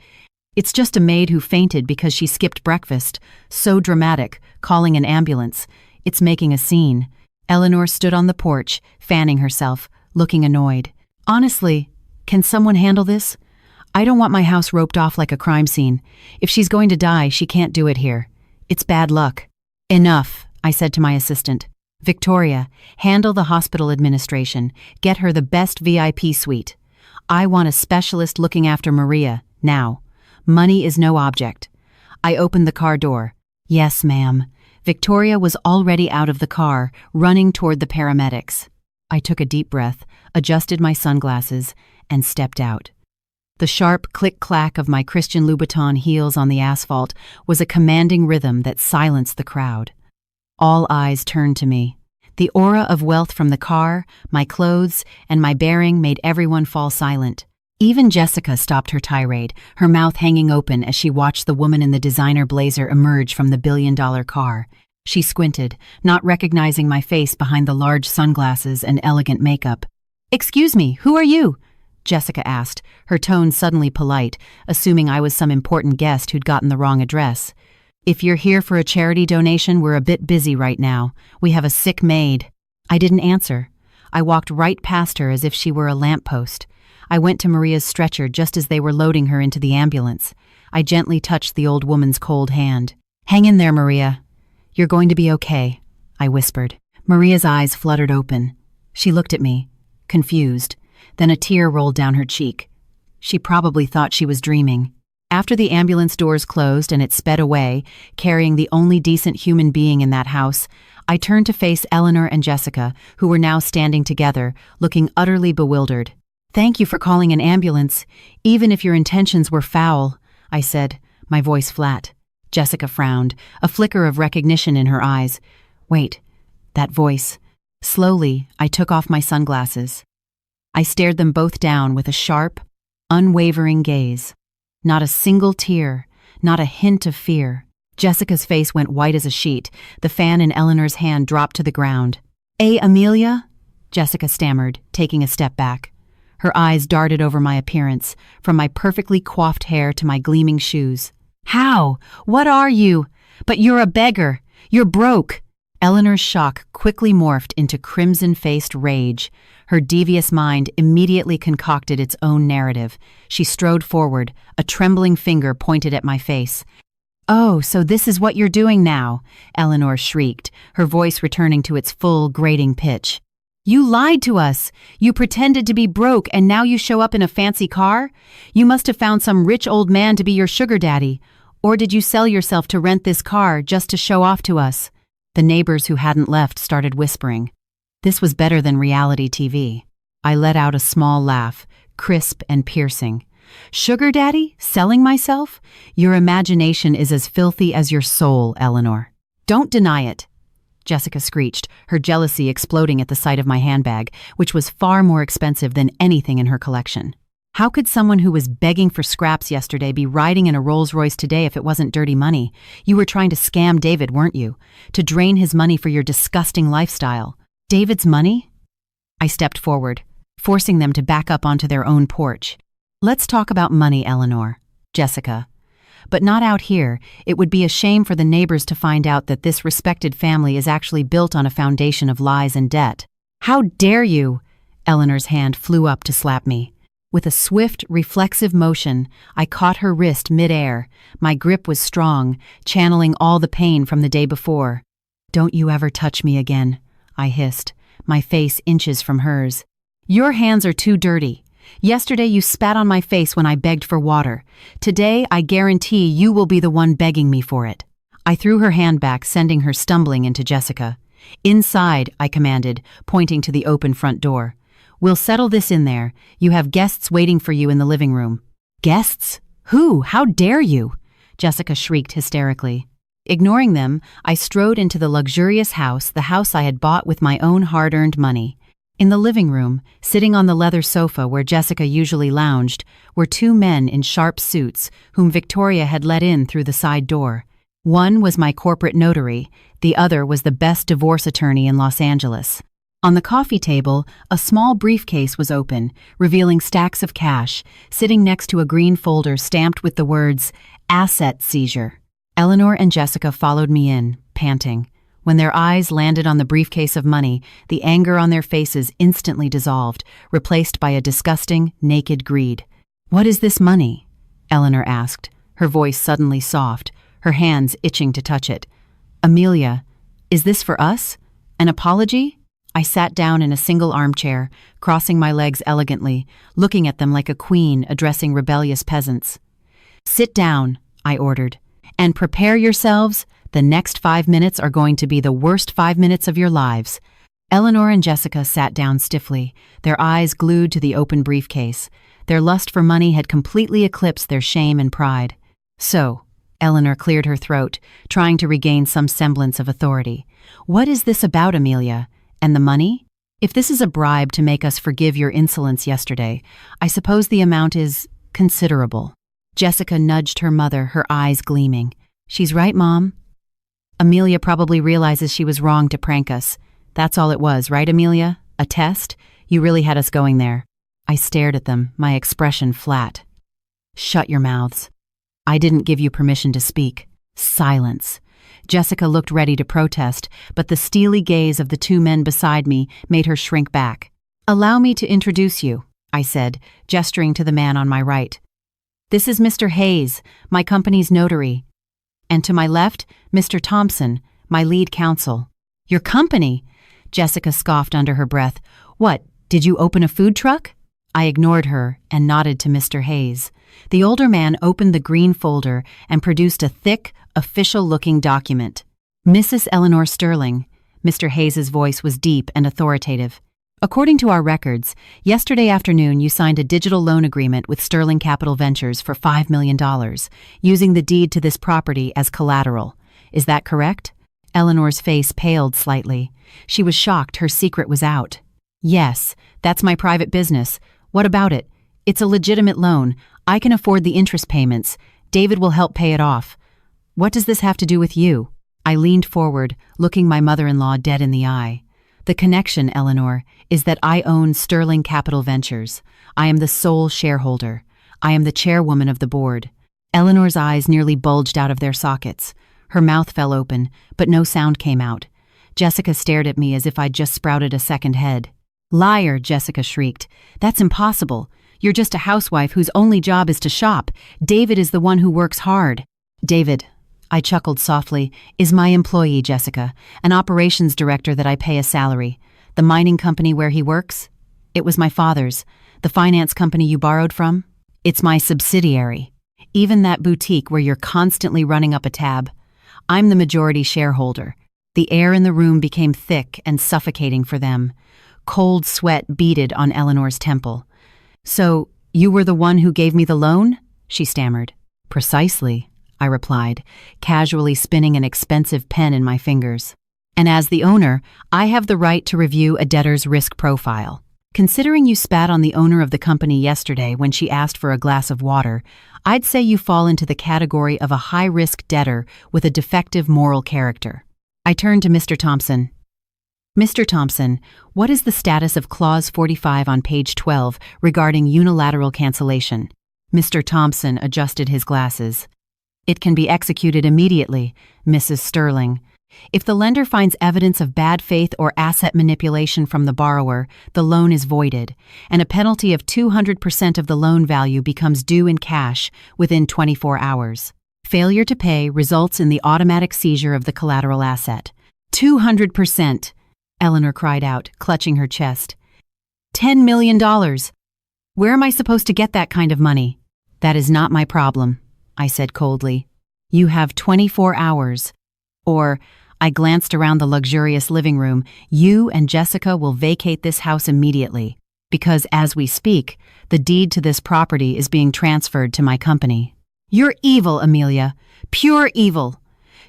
"It's just a maid who fainted because she skipped breakfast. So dramatic, calling an ambulance. It's making a scene." Eleanor stood on the porch, fanning herself, looking annoyed. "Honestly, can someone handle this? I don't want my house roped off like a crime scene. If she's going to die, she can't do it here. It's bad luck." "Enough," I said to my assistant. "Victoria, handle the hospital administration. Get her the best VIP suite. I want a specialist looking after Maria, now. Money is no object." I opened the car door. "Yes, ma'am." Victoria was already out of the car, running toward the paramedics. I took a deep breath, adjusted my sunglasses, and stepped out. The sharp click-clack of my Christian Louboutin heels on the asphalt was a commanding rhythm that silenced the crowd. All eyes turned to me. The aura of wealth from the car, my clothes, and my bearing made everyone fall silent. Even Jessica stopped her tirade, her mouth hanging open as she watched the woman in the designer blazer emerge from the billion-dollar car. She squinted, not recognizing my face behind the large sunglasses and elegant makeup. "Excuse me, who are you?" Jessica asked, her tone suddenly polite, assuming I was some important guest who'd gotten the wrong address. "If you're here for a charity donation, we're a bit busy right now. We have a sick maid." I didn't answer. I walked right past her as if she were a lamppost. I went to Maria's stretcher just as they were loading her into the ambulance. I gently touched the old woman's cold hand. "Hang in there, Maria. You're going to be okay," I whispered. Maria's eyes fluttered open. She looked at me, confused. Then a tear rolled down her cheek. She probably thought she was dreaming. After the ambulance doors closed and it sped away, carrying the only decent human being in that house, I turned to face Eleanor and Jessica, who were now standing together, looking utterly bewildered. "Thank you for calling an ambulance, even if your intentions were foul," I said, my voice flat. Jessica frowned, a flicker of recognition in her eyes. Wait, that voice. Slowly, I took off my sunglasses. I stared them both down with a sharp, unwavering gaze. Not a single tear, not a hint of fear. Jessica's face went white as a sheet. The fan in Eleanor's hand dropped to the ground. Amelia?" Jessica stammered, taking a step back. Her eyes darted over my appearance, from my perfectly coiffed hair to my gleaming shoes. "How? What are you? But you're a beggar. You're broke." Eleanor's shock quickly morphed into crimson-faced rage. Her devious mind immediately concocted its own narrative. She strode forward, a trembling finger pointed at my face. "Oh, so this is what you're doing now," Eleanor shrieked, her voice returning to its full, grating pitch. "You lied to us. You pretended to be broke and now you show up in a fancy car? You must have found some rich old man to be your sugar daddy. Or did you sell yourself to rent this car just to show off to us?" The neighbors who hadn't left started whispering. This was better than reality TV. I let out a small laugh, crisp and piercing. "Sugar daddy? Selling myself? Your imagination is as filthy as your soul, Eleanor. Don't deny it." Jessica screeched, her jealousy exploding at the sight of my handbag, which was far more expensive than anything in her collection. How could someone who was begging for scraps yesterday be riding in a Rolls-Royce today if it wasn't dirty money? You were trying to scam David, weren't you? To drain his money for your disgusting lifestyle. David's money? I stepped forward, forcing them to back up onto their own porch. Let's talk about money, Eleanor. Jessica. But not out here. It would be a shame for the neighbors to find out that this respected family is actually built on a foundation of lies and debt. How dare you? Eleanor's hand flew up to slap me. With a swift, reflexive motion, I caught her wrist mid-air. My grip was strong, channeling all the pain from the day before. Don't you ever touch me again, I hissed, my face inches from hers. Your hands are too dirty. Yesterday you spat on my face when I begged for water. Today I guarantee you will be the one begging me for it. I threw her hand back, sending her stumbling into Jessica. Inside, I commanded, pointing to the open front door. We'll settle this in there. You have guests waiting for you in the living room. Guests? Who? How dare you? Jessica shrieked hysterically. Ignoring them, I strode into the luxurious house, the house I had bought with my own hard-earned money. In the living room, sitting on the leather sofa where Jessica usually lounged, were two men in sharp suits whom Victoria had let in through the side door. One was my corporate notary, the other was the best divorce attorney in Los Angeles. On the coffee table, a small briefcase was open, revealing stacks of cash, sitting next to a green folder stamped with the words, "Asset Seizure." Eleanor and Jessica followed me in, panting. When their eyes landed on the briefcase of money, the anger on their faces instantly dissolved, replaced by a disgusting, naked greed. "What is this money?" Eleanor asked, her voice suddenly soft, her hands itching to touch it. "Amelia, is this for us? An apology?" I sat down in a single armchair, crossing my legs elegantly, looking at them like a queen addressing rebellious peasants. "Sit down," I ordered, "and prepare yourselves. The next 5 minutes are going to be the worst 5 minutes of your lives." Eleanor and Jessica sat down stiffly, their eyes glued to the open briefcase. Their lust for money had completely eclipsed their shame and pride. "So," Eleanor cleared her throat, trying to regain some semblance of authority. "What is this about, Amelia? And the money? If this is a bribe to make us forgive your insolence yesterday, I suppose the amount is considerable." Jessica nudged her mother, her eyes gleaming. "She's right, Mom. Amelia probably realizes she was wrong to prank us. That's all it was, right, Amelia? A test? You really had us going there." I stared at them, my expression flat. "Shut your mouths. I didn't give you permission to speak. Silence." Jessica looked ready to protest, but the steely gaze of the two men beside me made her shrink back. "Allow me to introduce you," I said, gesturing to the man on my right. "This is Mr. Hayes, my company's notary. And to my left, Mr. Thompson, my lead counsel." "Your company?" Jessica scoffed under her breath. "What, did you open a food truck?" I ignored her and nodded to Mr. Hayes. The older man opened the green folder and produced a thick, official-looking document. "Mrs. Eleanor Sterling." Mr. Hayes's voice was deep and authoritative. "According to our records, yesterday afternoon you signed a digital loan agreement with Sterling Capital Ventures for $5 million, using the deed to this property as collateral. Is that correct?" Eleanor's face paled slightly. She was shocked her secret was out. "Yes, that's my private business. What about it? It's a legitimate loan. I can afford the interest payments. David will help pay it off. What does this have to do with you?" I leaned forward, looking my mother-in-law dead in the eye. "The connection, Eleanor, is that I own Sterling Capital Ventures. I am the sole shareholder. I am the chairwoman of the board." Eleanor's eyes nearly bulged out of their sockets. Her mouth fell open, but no sound came out. Jessica stared at me as if I'd just sprouted a second head. "Liar," Jessica shrieked. "That's impossible. You're just a housewife whose only job is to shop. David is the one who works hard." "David," I chuckled softly, "is my employee, Jessica, an operations director that I pay a salary. The mining company where he works? It was my father's. The finance company you borrowed from? It's my subsidiary. Even that boutique where you're constantly running up a tab. I'm the majority shareholder." The air in the room became thick and suffocating for them. Cold sweat beaded on Eleanor's temple. "So, you were the one who gave me the loan?" she stammered. "Precisely," I replied, casually spinning an expensive pen in my fingers. "And as the owner, I have the right to review a debtor's risk profile. Considering you spat on the owner of the company yesterday when she asked for a glass of water, I'd say you fall into the category of a high-risk debtor with a defective moral character." I turned to Mr. Thompson. Mr. Thompson, what is the status of Clause 45 on page 12 regarding unilateral cancellation? Mr. Thompson adjusted his glasses. It can be executed immediately, Mrs. Sterling. If the lender finds evidence of bad faith or asset manipulation from the borrower, the loan is voided, and a penalty of 200% of the loan value becomes due in cash within 24 hours. Failure to pay results in the automatic seizure of the collateral asset. 200%, Eleanor cried out, clutching her chest. $10 million. Where am I supposed to get that kind of money? That is not my problem, I said coldly. You have 24 hours. Or, I glanced around the luxurious living room, you and Jessica will vacate this house immediately, because as we speak, the deed to this property is being transferred to my company. You're evil, Amelia. Pure evil.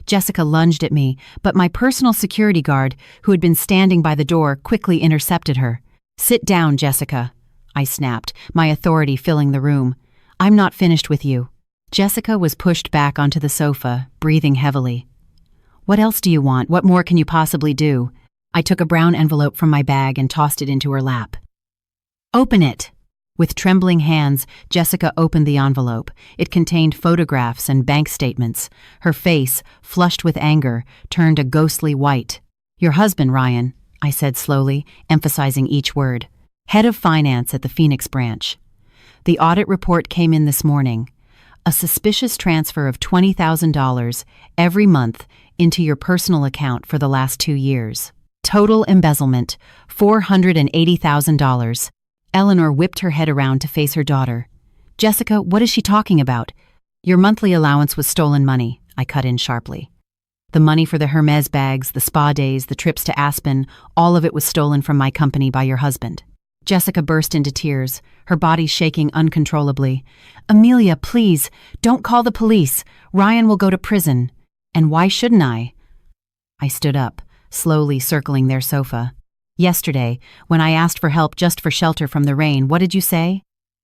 Jessica lunged at me, but my personal security guard, who had been standing by the door, quickly intercepted her. Sit down, Jessica, I snapped, my authority filling the room. I'm not finished with you. Jessica was pushed back onto the sofa, breathing heavily. What else do you want? What more can you possibly do? I took a brown envelope from my bag and tossed it into her lap. Open it. With trembling hands, Jessica opened the envelope. It contained photographs and bank statements. Her face, flushed with anger, turned a ghostly white. Your husband, Ryan, I said slowly, emphasizing each word. Head of finance at the Phoenix branch. The audit report came in this morning. A suspicious transfer of $20,000 every month into your personal account for the last 2 years. Total embezzlement, $480,000. Eleanor whipped her head around to face her daughter. Jessica, what is she talking about? Your monthly allowance was stolen money, I cut in sharply. The money for the Hermes bags, the spa days, the trips to Aspen, all of it was stolen from my company by your husband. Jessica burst into tears, her body shaking uncontrollably. Amelia, please, don't call the police. Ryan will go to prison. And why shouldn't I? I stood up, slowly circling their sofa. Yesterday, when I asked for help just for shelter from the rain, what did you say?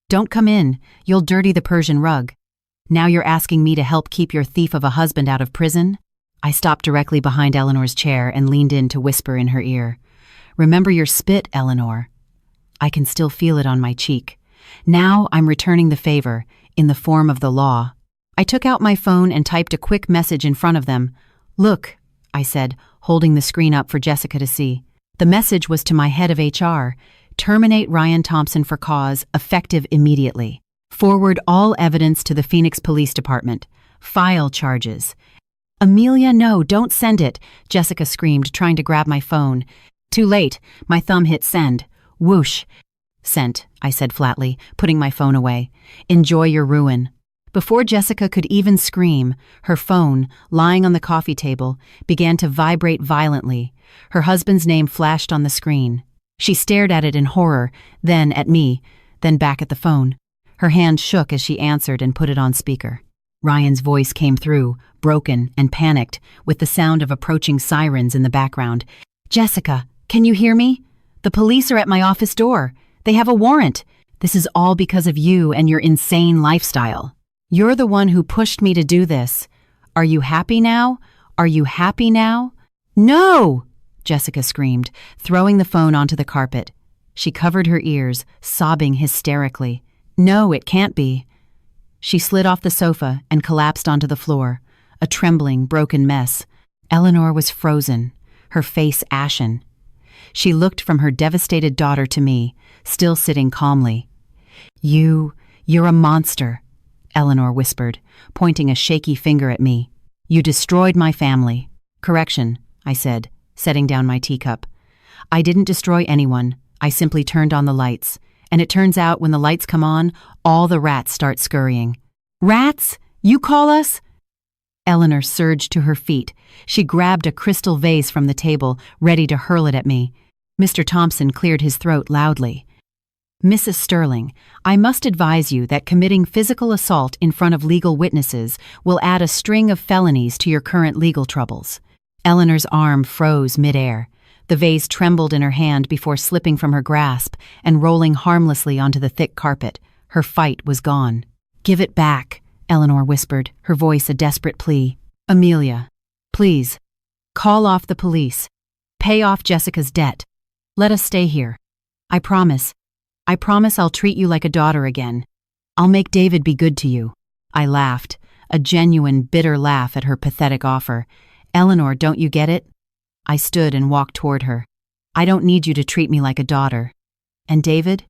Don't come in, you'll dirty the Persian rug. Now you're asking me to help keep your thief of a husband out of prison? I stopped directly behind Eleanor's chair and leaned in to whisper in her ear. Remember your spit, Eleanor. I can still feel it on my cheek. Now I'm returning the favor, in the form of the law. I took out my phone and typed a quick message in front of them. Look, I said, holding the screen up for Jessica to see. The message was to my head of HR. Terminate Ryan Thompson for cause, effective immediately. Forward all evidence to the Phoenix Police Department. File charges. Amelia, no, don't send it, Jessica screamed, trying to grab my phone. Too late, my thumb hit send. Whoosh. Sent, I said flatly, putting my phone away. Enjoy your ruin. Before Jessica could even scream, her phone, lying on the coffee table, began to vibrate violently. Her husband's name flashed on the screen. She stared at it in horror, then at me, then back at the phone. Her hand shook as she answered and put it on speaker. Ryan's voice came through, broken and panicked, with the sound of approaching sirens in the background. Jessica, can you hear me? The police are at my office door. They have a warrant. This is all because of you and your insane lifestyle. You're the one who pushed me to do this. Are you happy now? Are you happy now? No! Jessica screamed, throwing the phone onto the carpet. She covered her ears, sobbing hysterically. No, it can't be. She slid off the sofa and collapsed onto the floor, a trembling, broken mess. Eleanor was frozen, her face ashen. She looked from her devastated daughter to me, still sitting calmly. You're a monster, Eleanor whispered, pointing a shaky finger at me. You destroyed my family. Correction, I said, setting down my teacup. I didn't destroy anyone. I simply turned on the lights. And it turns out when the lights come on, all the rats start scurrying. Rats? You call us? Eleanor surged to her feet. She grabbed a crystal vase from the table, ready to hurl it at me. Mr. Thompson cleared his throat loudly. Mrs. Sterling, I must advise you that committing physical assault in front of legal witnesses will add a string of felonies to your current legal troubles. Eleanor's arm froze midair. The vase trembled in her hand before slipping from her grasp and rolling harmlessly onto the thick carpet. Her fight was gone. Give it back, Eleanor whispered, her voice a desperate plea. Amelia, please, call off the police. Pay off Jessica's debt. Let us stay here. I promise. I promise I'll treat you like a daughter again. I'll make David be good to you." I laughed, a genuine, bitter laugh at her pathetic offer. "Eleanor, don't you get it?" I stood and walked toward her. "I don't need you to treat me like a daughter." "And David?"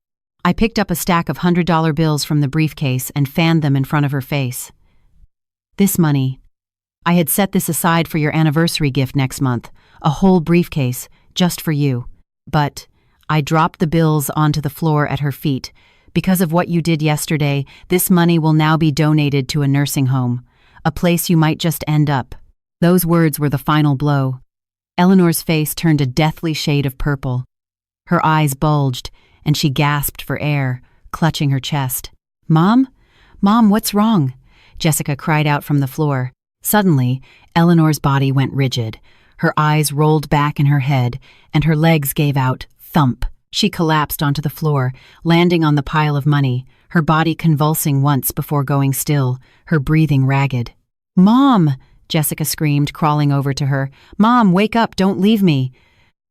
I picked up a stack of $100 bills from the briefcase and fanned them in front of her face. "This money. I had set this aside for your anniversary gift next month, a whole briefcase, just for you. But," I dropped the bills onto the floor at her feet, "because of what you did yesterday, this money will now be donated to a nursing home, a place you might just end up." Those words were the final blow. Eleanor's face turned a deathly shade of purple. Her eyes bulged, and she gasped for air, clutching her chest. "Mom? Mom, what's wrong?" Jessica cried out from the floor. Suddenly, Eleanor's body went rigid. Her eyes rolled back in her head, and her legs gave out, thump. She collapsed onto the floor, landing on the pile of money, her body convulsing once before going still, her breathing ragged. "Mom!" Jessica screamed, crawling over to her. "Mom, wake up, don't leave me."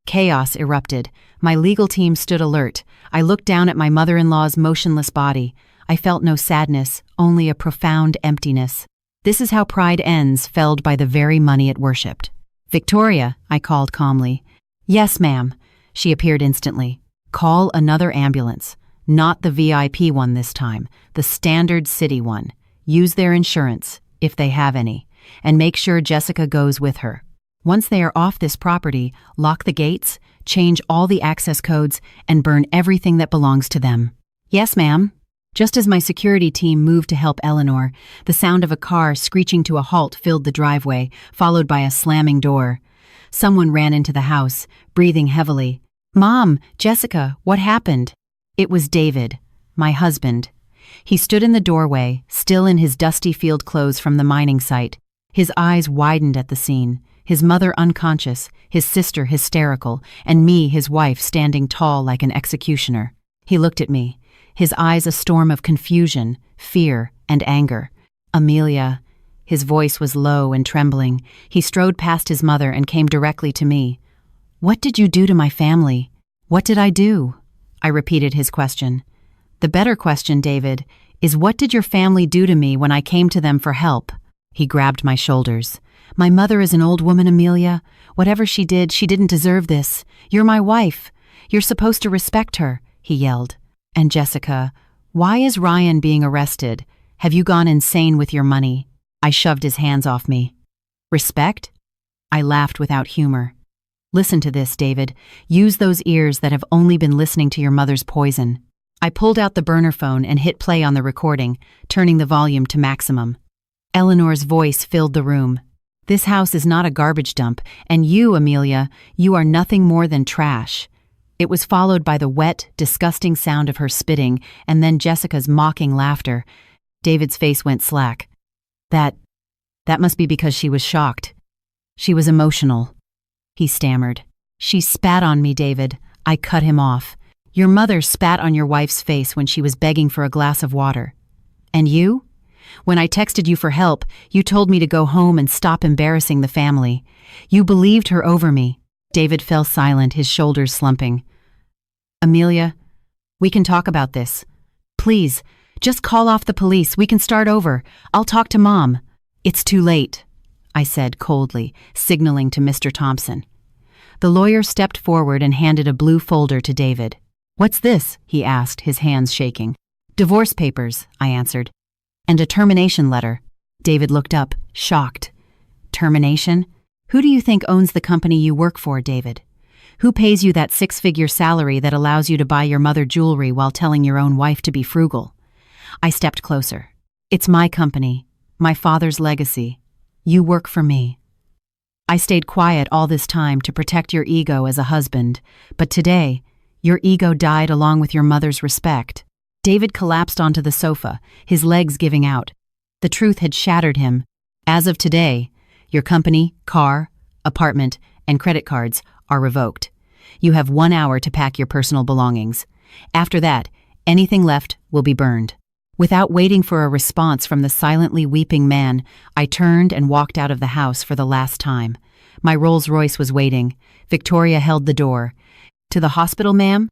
Chaos erupted. My legal team stood alert. I looked down at my mother-in-law's motionless body. I felt no sadness, only a profound emptiness. This is how pride ends, felled by the very money it worshipped. "Victoria," I called calmly. "Yes, ma'am." She appeared instantly. "Call another ambulance. Not the VIP one this time, the standard city one. Use their insurance, if they have any, and make sure Jessica goes with her. Once they are off this property, lock the gates, change all the access codes, and burn everything that belongs to them." "Yes, ma'am." Just as my security team moved to help Eleanor, the sound of a car screeching to a halt filled the driveway, followed by a slamming door. Someone ran into the house, breathing heavily. "Mom, Jessica, what happened?" It was David, my husband. He stood in the doorway, still in his dusty field clothes from the mining site. His eyes widened at the scene, his mother unconscious, his sister hysterical, and me, his wife, standing tall like an executioner. He looked at me, his eyes a storm of confusion, fear, and anger. "Amelia." His voice was low and trembling. He strode past his mother and came directly to me. "What did you do to my family?" "What did I do?" I repeated his question. "The better question, David, is what did your family do to me when I came to them for help?" He grabbed my shoulders. "My mother is an old woman, Amelia. Whatever she didn't deserve this. You're my wife. You're supposed to respect her," he yelled. "And Jessica, why is Ryan being arrested? Have you gone insane with your money?" I shoved his hands off me. "Respect?" I laughed without humor. "Listen to this, David. Use those ears that have only been listening to your mother's poison." I pulled out the burner phone and hit play on the recording, turning the volume to maximum. Eleanor's voice filled the room. "This house is not a garbage dump, and you, Amelia, you are nothing more than trash." It was followed by the wet, disgusting sound of her spitting, and then Jessica's mocking laughter. David's face went slack. That must be because she was shocked. She was emotional," he stammered. "She spat on me, David." I cut him off. "Your mother spat on your wife's face when she was begging for a glass of water. And you? When I texted you for help, you told me to go home and stop embarrassing the family. You believed her over me." David fell silent, his shoulders slumping. "Amelia, we can talk about this. Please, just call off the police. We can start over. I'll talk to Mom." "It's too late," I said coldly, signaling to Mr. Thompson. The lawyer stepped forward and handed a blue folder to David. "What's this?" he asked, his hands shaking. "Divorce papers," I answered. "And a termination letter." David looked up, shocked. "Termination? Who do you think owns the company you work for, David? Who pays you that six-figure salary that allows you to buy your mother jewelry while telling your own wife to be frugal?" I stepped closer. "It's my company, my father's legacy. You work for me." I stayed quiet all this time to protect your ego as a husband, but today, your ego died along with your mother's respect. David collapsed onto the sofa, his legs giving out. The truth had shattered him. "As of today, your company, car, apartment, and credit cards are revoked. You have 1 hour to pack your personal belongings. After that, anything left will be burned." Without waiting for a response from the silently weeping man, I turned and walked out of the house for the last time. My Rolls-Royce was waiting. Victoria held the door. "To the hospital, ma'am?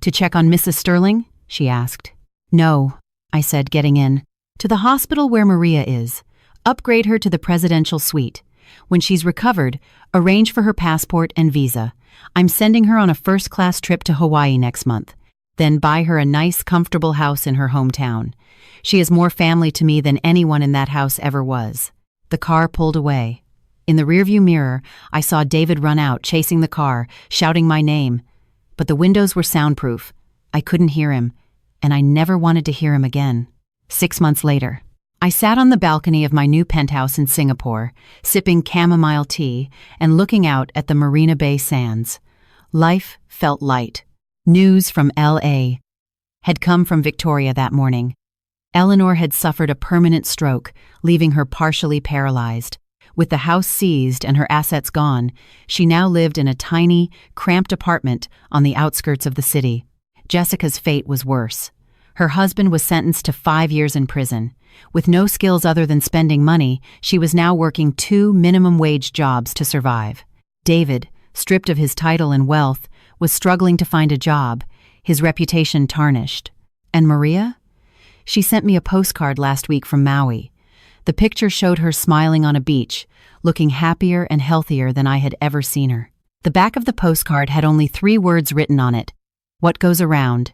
To check on Mrs. Sterling?" she asked. "No," I said, getting in. "To the hospital where Maria is. Upgrade her to the presidential suite. When she's recovered, arrange for her passport and visa. I'm sending her on a first-class trip to Hawaii next month. Then buy her a nice, comfortable house in her hometown. She is more family to me than anyone in that house ever was." The car pulled away. In the rearview mirror, I saw David run out, chasing the car, shouting my name. But the windows were soundproof. I couldn't hear him, and I never wanted to hear him again. 6 months later, I sat on the balcony of my new penthouse in Singapore, sipping chamomile tea and looking out at the Marina Bay sands. Life felt light. News from L.A. had come from Victoria that morning. Eleanor had suffered a permanent stroke, leaving her partially paralyzed. With the house seized and her assets gone, she now lived in a tiny, cramped apartment on the outskirts of the city. Jessica's fate was worse. Her husband was sentenced to 5 years in prison. With no skills other than spending money, she was now working 2 minimum-wage jobs to survive. David, stripped of his title and wealth, was struggling to find a job, his reputation tarnished. And Maria? She sent me a postcard last week from Maui. The picture showed her smiling on a beach, looking happier and healthier than I had ever seen her. The back of the postcard had only 3 words written on it: "What goes around